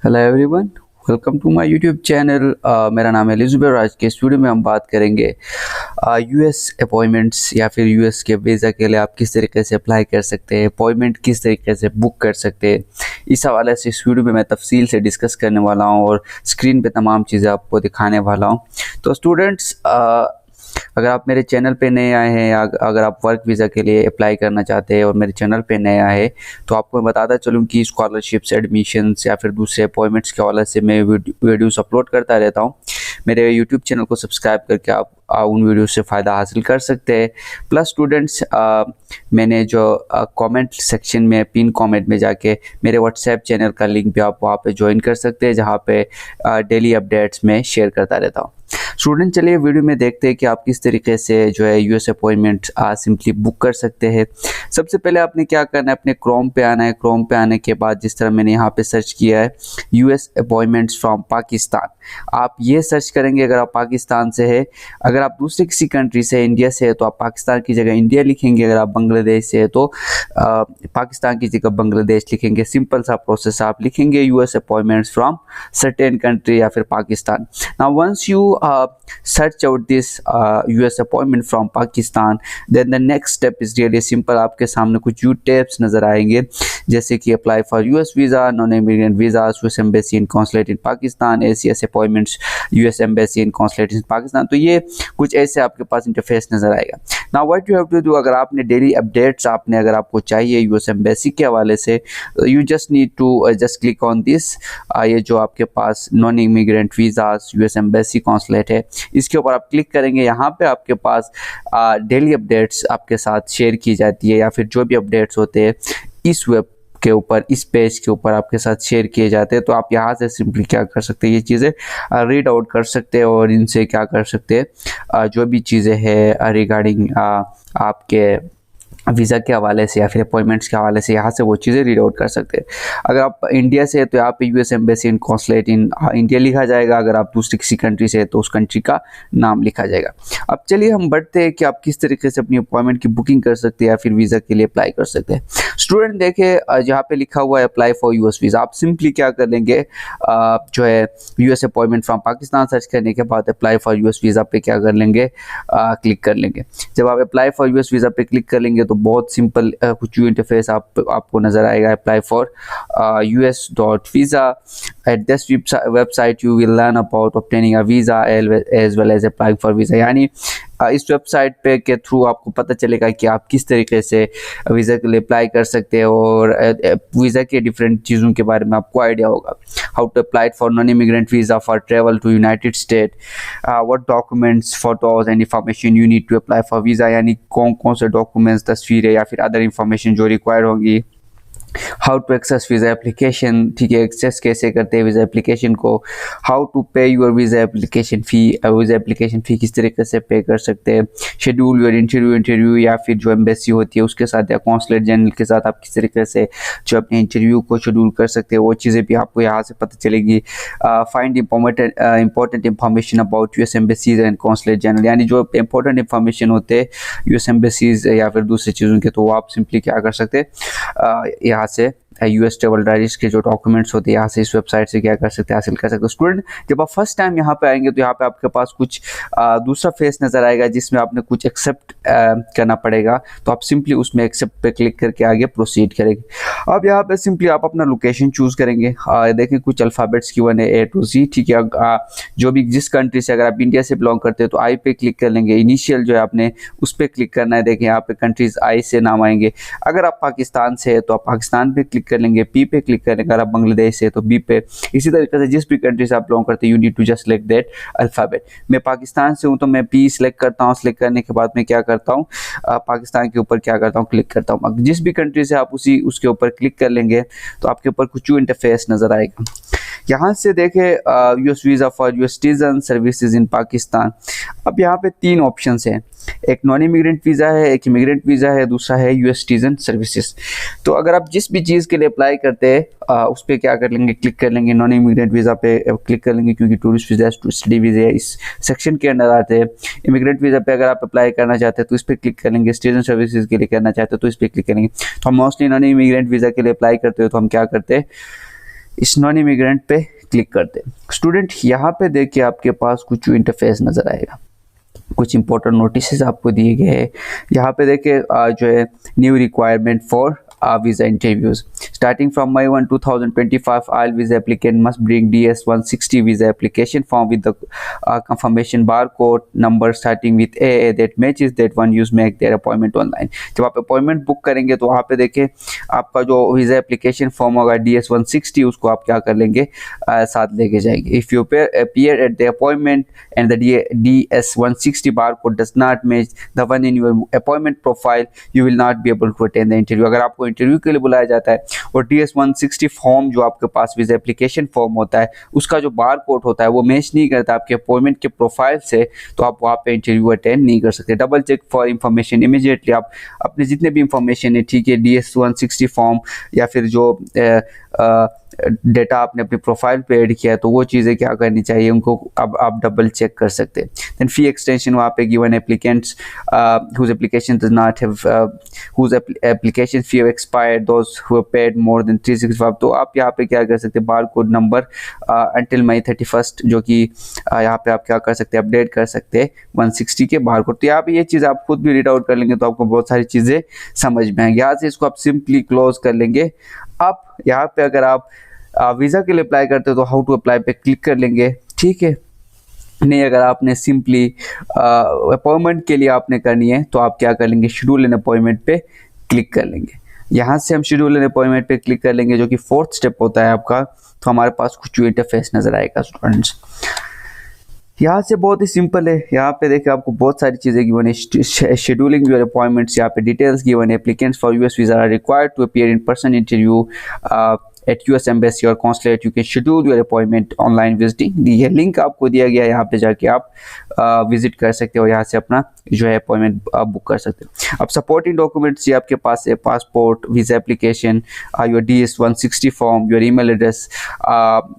Hello everyone, welcome to my YouTube channel. मेरा नाम है एलिज़ाबेथ। आज के इस वीडियो में हम बात करेंगे यूएस अपॉइंटमेंट्स या फिर यूएस के वीज़ा के लिए आप किस तरीके से अप्लाई कर सकते हैं, अपॉइंटमेंट किस तरीके से बुक कर सकते हैं। इस हवाले से इस वीडियो में मैं तफसील से डिस्कस करने वाला हूं और स्क्रीन पे तमाम चीज़ें आपको दिखाने वाला हूं। तो स्टूडेंट्स, अगर आप मेरे चैनल पे नए आए हैं या अगर आप वर्क वीज़ा के लिए अप्लाई करना चाहते हैं और मेरे चैनल पे नए आए हैं, तो आपको मैं बताता चलूँ कि स्कॉलरशिप्स, एडमिशन्स या फिर दूसरे अपॉइंटमेंट्स के हवाले से मैं वीडियोस अपलोड करता रहता हूँ। मेरे यूट्यूब चैनल को सब्सक्राइब करके आप उन वीडियो से फ़ायदा हासिल कर सकते हैं। प्लस स्टूडेंट्स, मैंने जो कमेंट सेक्शन में पिन कमेंट में जाके मेरे व्हाट्सएप चैनल का लिंक भी आप वहाँ पे ज्वाइन कर सकते हैं, जहाँ पे डेली अपडेट्स में शेयर करता रहता हूँ। स्टूडेंट, चलिए वीडियो में देखते हैं कि आप किस तरीके से जो है यूएस अपॉइंटमेंट सिंपली बुक कर सकते हैं। सबसे पहले आपने क्या करना है, अपने क्रोम पे आना है। क्रोम पे आने के बाद जिस तरह मैंने यहाँ पे सर्च किया है यूएस अपॉइंटमेंट्स फ्रॉम पाकिस्तान, आप ये सर्च करेंगे अगर आप पाकिस्तान से है। अगर आप दूसरे किसी कंट्री से, इंडिया से है, तो आप पाकिस्तान की जगह इंडिया लिखेंगे। अगर आप बांग्लादेश से है तो पाकिस्तान की जगह बांग्लादेश लिखेंगे। सिंपल सा प्रोसेस, आप लिखेंगे US appointments from certain country या फिर Pakistan. Now once you search out this US appointment from Pakistan, then the next step is really simple। आपके सामने कुछ यू टेप्स नज़र आएंगे, जैसे कि apply for US visa, non immigrant visa, US embassy in consulate in Pakistan, ACS appointments, US embassy in consulate in Pakistan. तो ये कुछ ऐसे आपके पास इंटरफेस नज़र आएगा। Now what you have to do, अगर आपने डेली अपडेट्स अगर आपको चाहिए यूएस एम्बेसी के हवाले से, you just need to just click on this. ये जो आपके पास non immigrant visas, US embassy consulate है, इसके ऊपर आप क्लिक करेंगे। यहाँ पे आपके पास डेली अपडेट्स आपके साथ शेयर की जाती है, या फिर जो भी अपडेट्स होते हैं इस वेब के ऊपर, इस पेज के ऊपर आपके साथ शेयर किए जाते हैं। तो आप यहाँ से सिंपली क्या कर सकते हैं, ये चीज़ें रीड आउट कर सकते हैं और इनसे क्या कर सकते हैं, जो भी चीज़ें हैं रिगार्डिंग आपके वीज़ा के हवाले से या फिर अपॉइंटमेंट्स के हवाले से, यहाँ से वो चीज़ें रीड आउट कर सकते हैं। अगर आप इंडिया से है तो यहाँ पे US embassy in consulate in India लिखा जाएगा। अगर आप दूसरी किसी कंट्री से है तो उस कंट्री का नाम लिखा जाएगा। अब चलिए हम बढ़ते हैं कि आप किस तरीके से अपनी अपॉइंटमेंट की बुकिंग कर सकते हैं या फिर वीज़ा के लिए अप्लाई कर सकते हैं। स्टूडेंट देखिए, जहाँ पे लिखा हुआ है अप्लाई फॉर यूएस वीज़ा, आप सिंपली क्या कर लेंगे, जो है US appointment from Pakistan search करने के बाद अप्लाई फॉर यूएस वीज़ा पे क्या कर लेंगे, क्लिक कर लेंगे। जब आप अप्लाई फॉर यूएस वीज़ा पे क्लिक कर लेंगे तो बहुत सिंपल कुछ यू इंटरफेस आपको नजर आएगा। Apply for us.visa। At this website you will learn about obtaining a visa as well as applying for visa. यानी इस वेबसाइट पे के थ्रू आपको पता चलेगा कि आप किस तरीके से वीज़ा के लिए अप्लाई कर सकते हैं और वीज़ा के डिफरेंट चीज़ों के बारे में आपको आइडिया होगा। How to apply for non immigrant visa for travel to United State, what documents, photos and information you need to apply for visa. यानी कौन कौन से डॉक्यूमेंट्स, तस्वीरें या फिर अदर इंफॉर्मेशन जो रिक्वायर होंगी। How to access visa application, ठीक है, एक्सेस कैसे करते हैं वीज़ा एप्लीकेशन को। How to pay your visa application fee, visa application fee किस तरीके से पे कर सकते हैं। शेड्यूल योर इंटरव्यू या फिर जो एम्बेसी होती है उसके साथ या कॉन्सुलेट जनरल के साथ आप किस तरीके से जो अपने इंटरव्यू को शेड्यूल कर सकते हैं, वो चीज़ें भी आपको यहाँ से पता चलेगी। Find important information about US embassies and consulate general, यानी जो इंपॉर्टेंट इंफॉर्मेशन होते हैं यूएस एम्बेसीज या फिर दूसरी चीज़ों के, तो वो आप सिंपली क्या कर सकते हैं, यहाँ से यूएस ट्रेवल डायरीज के जो डॉक्यूमेंट्स होते हैं यहाँ से इस वेबसाइट से क्या कर सकते हैं, हासिल कर सकते हैं। स्टूडेंट, जब आप फर्स्ट टाइम यहाँ पे आएंगे तो यहाँ पे आपके पास कुछ दूसरा फेस नज़र आएगा जिसमें आपने कुछ एक्सेप्ट करना पड़ेगा। तो आप सिंपली उसमें एक्सेप्ट पे क्लिक करके आगे प्रोसीड करेंगे। अब यहाँ पे सिंपली आप अपना लोकेशन चूज़ करेंगे। देखें कुछ अल्फ़ाबेट्स की 1 A to Z, ठीक है। जो भी जिस कंट्री से, अगर आप इंडिया से बिलोंग करते हैं तो आई पे क्लिक कर लेंगे। इनिशियल जो है आपने उस पर क्लिक करना है। देखें यहाँ पे कंट्रीज आई से नाम आएंगे। अगर आप पाकिस्तान से है तो आप पाकिस्तान पे क्लिक कर लेंगे। पी पे क्लिक करेंगे। अगर आप बांग्लादेश से तो बी पे। इसी तरीके से जिस भी कंट्री से आप बिलोंग करते हैं you need to just select that alphabet. मैं पाकिस्तान से हूँ तो मैं पी सिलेक्ट करता हूँ। सिलेक्ट करने के बाद मैं क्या करता हूँ, पाकिस्तान के ऊपर क्या करता हूँ, क्लिक करता हूँ। जिस भी कंट्री से आप उसके ऊपर क्लिक कर लेंगे तो आपके ऊपर कुछ इंटरफेस नज़र आएगा। यहाँ से देखें US visa for US citizen services in Pakistan. अब यहाँ पे 3 ऑप्शन हैं। एक नॉन इमिग्रेंट वीज़ा है, एक इमिग्रेंट वीज़ा है, दूसरा है यूएस सिटीजन सर्विसेज। तो अगर आप जिस भी चीज़ के लिए अप्लाई करते हैं उस पर क्या कर लेंगे, क्लिक कर लेंगे। नॉन इमिग्रेंट वीज़ा पे क्लिक कर लेंगे क्योंकि टूरिस्ट वीज़ा, स्टडी वीज़ा इस सेक्शन के अंदर आते हैं। इमिग्रेंट वीज़ा पे अगर आप अप्लाई करना चाहते हैं तो इस पर क्लिक कर लेंगे। सिटीजन सर्विसेज के लिए करना चाहते हैं तो इस पर क्लिक करेंगे। तो हम मोस्टली नॉन इमिग्रेंट वीज़ा के लिए अप्लाई करते हो तो हम क्या करते हैं, इस नॉन इमिग्रेंट पे क्लिक करते हैं। स्टूडेंट यहाँ पे देखिए आपके पास कुछ इंटरफेस नज़र आएगा, कुछ इंपॉर्टेंट नोटिस आपको दिए गए हैं। यहाँ पे देखिए जो है new requirement for visa interviews starting from May 1 2025 all visa applicant must bring DS-160 visa application form with the confirmation barcode number starting with AA that matches that one use make their appointment online। जब आप appointment book करेंगे तो वहाँ पे देखिए आपका जो visa application form होगा DS-160 उसको आप क्या कर लेंगे साथ लेके जाएंगे। If you appear at the appointment and the DS-160 barcode does not match the one in your appointment profile you will not be able to attend the interview। अगर आपको इंटरव्यू के लिए बुलाया जाता है और DS-160 फॉर्म जो आपके पास वीज़ा एप्लीकेशन फॉर्म होता है उसका जो बार कोड होता है वो मैच नहीं करता आपके अपॉइंटमेंट के प्रोफाइल से, तो आप वहाँ पे इंटरव्यू अटेंड नहीं कर सकते। Double check for information immediately, आप अपने जितने भी इंफॉर्मेशन है, ठीक है, DS-160 फॉर्म या फिर जो डेटा आपने अपनी प्रोफाइल पे ऐड किया है तो वो चीज़ें क्या करनी चाहिए उनको अब आप डबल चेक कर सकते हैं। देन फी एक्सटेंशन वहाँ पे given applicants whose application does not have whose application fee have expired those who have paid more than 365, तो आप यहाँ पे क्या कर सकते हैं bar code number until May 31 जो कि यहाँ पे आप क्या कर सकते हैं अपडेट कर सकते हैं 160 के बार कोड। तो यहाँ पे ये चीज़ आप खुद भी रीड आउट कर लेंगे तो आपको बहुत सारी चीज़ें समझ में आएंगी। यहाँ से इसको आप सिंपली क्लोज कर लेंगे। आप यहाँ पे अगर आप वीज़ा के लिए अप्लाई करते हो तो हाउ टू अप्लाई पे क्लिक कर लेंगे, ठीक है। नहीं, अगर आपने सिंपली अपॉइंटमेंट के लिए आपने करनी है तो आप क्या कर लेंगे शेड्यूल एन अपॉइंटमेंट पे क्लिक कर लेंगे। यहाँ से हम शेड्यूल एन अपॉइंटमेंट पे क्लिक कर लेंगे जो कि 4th स्टेप होता है आपका। तो हमारे पास कुछ इंटरफेस नज़र आएगा स्टूडेंट्स। यहाँ से बहुत ही सिंपल है। यहाँ पे देखिए आपको बहुत सारी चीज़ें गिवन है, शेड्यूलिंग योर अपॉइंटमेंट्स, यहाँ पे डिटेल्स गिवन है। Applicants for US visa are required to appear in person interview at US embassy or consulate, you can schedule your appointment online visiting। ये लिंक आपको दिया गया है, यहाँ पे जाके आप विजिट कर सकते हो, यहाँ से अपना जो है अपॉइंटमेंट बुक कर सकते हो। अब सपोर्टिंग डॉक्यूमेंट्स ये आपके पास है, passport, visa application, your DS-160 form, your email address.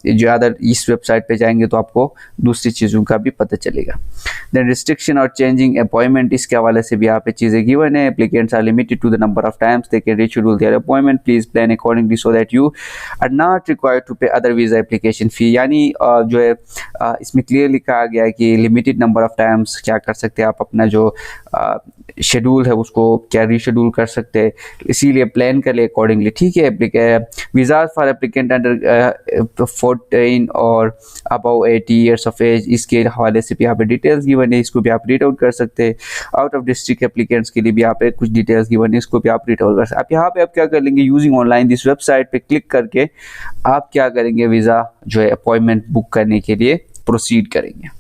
जो अदर इस वेबसाइट पे जाएंगे तो आपको दूसरी चीज़ों का भी पता चलेगा। देन रिस्ट्रिक्शन और चेंजिंग अपॉइंटमेंट, इसके हवाले से भी यहाँ पे चीज़ें गिवन है। Applicants are limited to the number of times they can reschedule their appointment, please plan accordingly so that you are not required to pay other visa application fee. यानी जो है इसमें क्लियरली कहा गया है कि लिमिटेड नंबर ऑफ टाइम्स क्या कर सकते हैं आप अपना जो शेड्यूल है उसको क्या रीशेड्यूल कर सकते हैं, इसीलिए प्लान कर ले अकॉर्डिंगली, ठीक है। वीज़ा फॉर एप्लीकेंट अंडर 14 और अबव 80 ईयर्स ऑफ एज, इसके हवाले से भी यहाँ पे डिटेल्स गिवन है, इसको भी आप रीड आउट कर सकते हैं। आउट ऑफ डिस्ट्रिक्ट एप्लीकेंट्स के लिए भी यहाँ पे कुछ डिटेल्स गिवन है, इसको भी आप रीड आउट कर सकते हैं। आप यहाँ पे आप क्या कर लेंगे, यूजिंग ऑनलाइन दिस वेबसाइट पे क्लिक करके आप क्या करेंगे, वीज़ा जो है अपॉइंटमेंट बुक करने के लिए प्रोसीड करेंगे।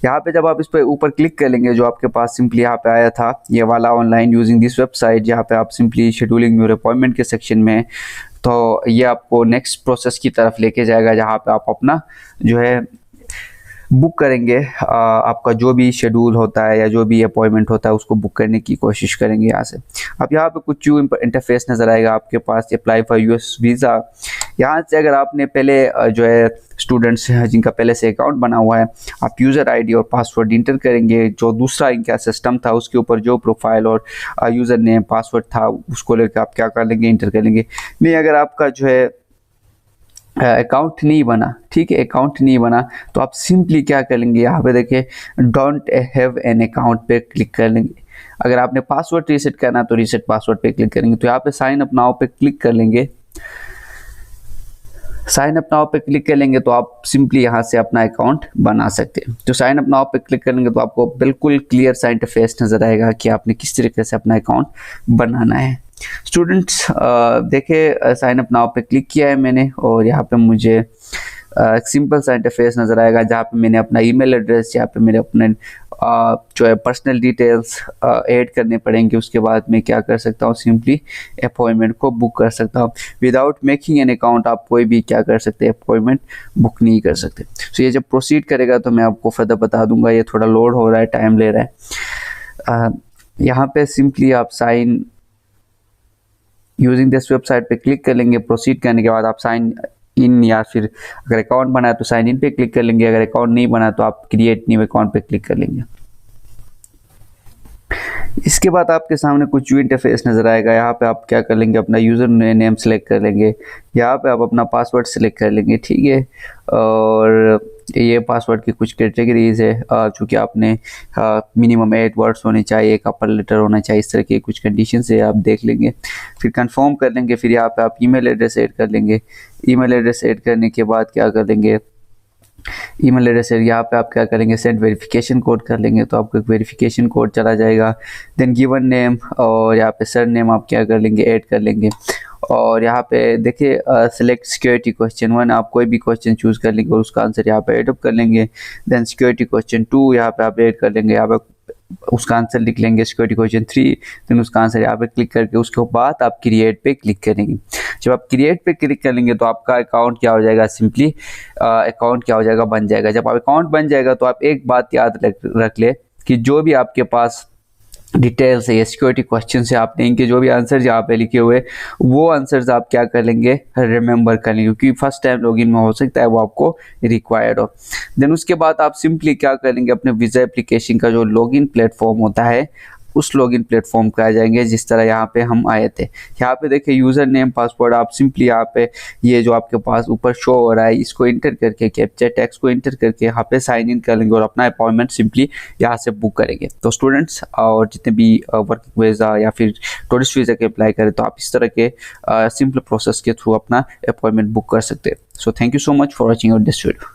यहाँ पे जब आप इस पर ऊपर क्लिक कर लेंगे जो आपके पास सिंपली यहाँ पे आया था ये वाला ऑनलाइन यूजिंग दिस वेबसाइट, यहाँ पे आप सिंपली शेड्यूलिंग योर अपॉइंटमेंट के सेक्शन में, तो ये आपको नेक्स्ट प्रोसेस की तरफ लेके जाएगा जहाँ पे आप अपना जो है बुक करेंगे आपका जो भी शेड्यूल होता है या जो भी अपॉइंटमेंट होता है उसको बुक करने की कोशिश करेंगे यहाँ से। अब यहाँ पे कुछ इंटरफेस नज़र आएगा आपके पास, अप्लाई फॉर US वीज़ा। यहाँ से अगर आपने पहले जो है स्टूडेंट्स जिनका पहले से अकाउंट बना हुआ है, आप यूज़र ID और पासवर्ड इंटर करेंगे। जो दूसरा इनका सिस्टम था उसके ऊपर जो प्रोफाइल और यूज़र नेम पासवर्ड था उसको लेकर आप क्या कर लेंगे, इंटर कर लेंगे। नहीं, अगर आपका जो है अकाउंट नहीं बना, ठीक है, अकाउंट नहीं बना तो आप सिंपली क्या कर लेंगे, यहाँ पे देखिए डोंट हैव एन अकाउंट पे क्लिक कर लेंगे। अगर आपने पासवर्ड रीसेट करना तो रीसेट पासवर्ड पे क्लिक करेंगे। तो यहाँ पे साइन अप नाउ पे क्लिक कर लेंगे। साइन अप नाउ पे क्लिक कर लेंगे तो आप सिंपली यहाँ से अपना अकाउंट बना सकते हैं। तो साइन अप नाउ पे क्लिक करेंगे तो आपको बिल्कुल क्लियर सा इंटरफेस नज़र आएगा कि आपने किस तरीके से अपना अकाउंट बनाना है। स्टूडेंट्स देखिए साइन अप नाउ पे क्लिक किया है मैंने और यहाँ पे मुझे एक सिंपल सा इंटरफेस नज़र आएगा जहाँ पे मैंने अपना ईमेल एड्रेस, यहाँ पे मेरे अपने जो है पर्सनल डिटेल्स ऐड करने पड़ेंगे। उसके बाद मैं क्या कर सकता हूँ, सिंपली अपॉइंटमेंट को बुक कर सकता हूँ। विदाउट मेकिंग एन अकाउंट आप कोई भी क्या कर सकते हैं, अपॉइंटमेंट बुक नहीं कर सकते। तो ये जब प्रोसीड करेगा तो मैं आपको फर्दर बता दूंगा। ये थोड़ा लोड हो रहा है, टाइम ले रहा है। यहाँ पे सिंपली आप साइन यूजिंग दिस वेबसाइट पे क्लिक कर लेंगे। प्रोसीड करने के बाद आप साइन इन या फिर अगर अकाउंट बना है तो साइन इन पे क्लिक कर लेंगे। अगर अकाउंट नहीं बना तो आप क्रिएट न्यू अकाउंट पे क्लिक कर लेंगे। इसके बाद आपके सामने कुछ व्यू इंटरफेस नज़र आएगा। यहाँ पे आप क्या कर लेंगे, अपना यूज़र नेम सेलेक्ट कर लेंगे, यहाँ पे आप अपना पासवर्ड सेलेक्ट कर लेंगे, ठीक है। और ये पासवर्ड की कुछ कैटेगरीज है, चूँकि आपने मिनिमम 8 वर्ड्स होने चाहिए, एक अपर लेटर होना चाहिए, इस तरह की कुछ कंडीशन है, आप देख लेंगे। फिर कंफर्म कर लेंगे। फिर यहाँ पे आप ईमेल एड्रेस ऐड कर लेंगे। ईमेल एड्रेस ऐड करने के बाद क्या कर लेंगे, ईमेल एड्रेस है, यहाँ पे आप क्या करेंगे, सेंड वेरिफिकेशन कोड कर लेंगे, तो आपको एक वेरिफिकेशन कोड चला जाएगा। देन गिवन नेम और यहाँ पे सर नेम आप क्या कर लेंगे, ऐड कर लेंगे। और यहाँ पे देखिए सिलेक्ट सिक्योरिटी क्वेश्चन 1, आप कोई भी क्वेश्चन चूज़ कर लेंगे और उसका आंसर यहाँ पे एडअप कर लेंगे। देन सिक्योरिटी क्वेश्चन 2 यहाँ पे आप ऐड कर लेंगे, यहाँ पे उसका आंसर लिख लेंगे। सिक्योरिटी क्वेश्चन 3, देन उसका आंसर यहाँ पे क्लिक करके उसके बाद आप क्रिएट पे क्लिक करेंगे। जब आप क्रिएट पे क्लिक करेंगे तो आपका अकाउंट क्या हो जाएगा, सिंपली अकाउंट क्या हो जाएगा, बन जाएगा। जब आप अकाउंट बन जाएगा तो आप एक बात याद रख ले कि जो भी आपके पास डिटेल्स है, ये सिक्योरिटी क्वेश्चन से आपने इनके जो भी आंसर यहाँ पे लिखे हुए, वो आंसर्स आप क्या कर लेंगे, रिमेंबर कर लेंगे, क्योंकि फर्स्ट टाइम लॉगिन में हो सकता है वो आपको रिक्वायर्ड हो। देन उसके बाद आप सिंपली क्या करेंगे, अपने वीज़ा एप्लीकेशन का जो लॉगिन प्लेटफॉर्म होता है उस लॉगिन प्लेटफॉर्म पे आ जाएंगे, जिस तरह यहाँ पे हम आए थे। यहाँ पे देखिए यूज़र नेम पासवर्ड, आप सिंपली यहाँ पे ये जो आपके पास ऊपर शो हो रहा है इसको इंटर करके, कैप्चा टेक्स्ट को इंटर करके यहाँ पे साइन इन कर लेंगे और अपना अपॉइंटमेंट सिंपली यहाँ से बुक करेंगे। तो स्टूडेंट्स और जितने भी वर्किंग वीज़ा या फिर टूरिस्ट वीज़ा के अप्लाई करें तो आप इस तरह के सिंपल प्रोसेस के थ्रू अपना अपॉइंटमेंट बुक कर सकते हैं। So thank you so much for watching our this video.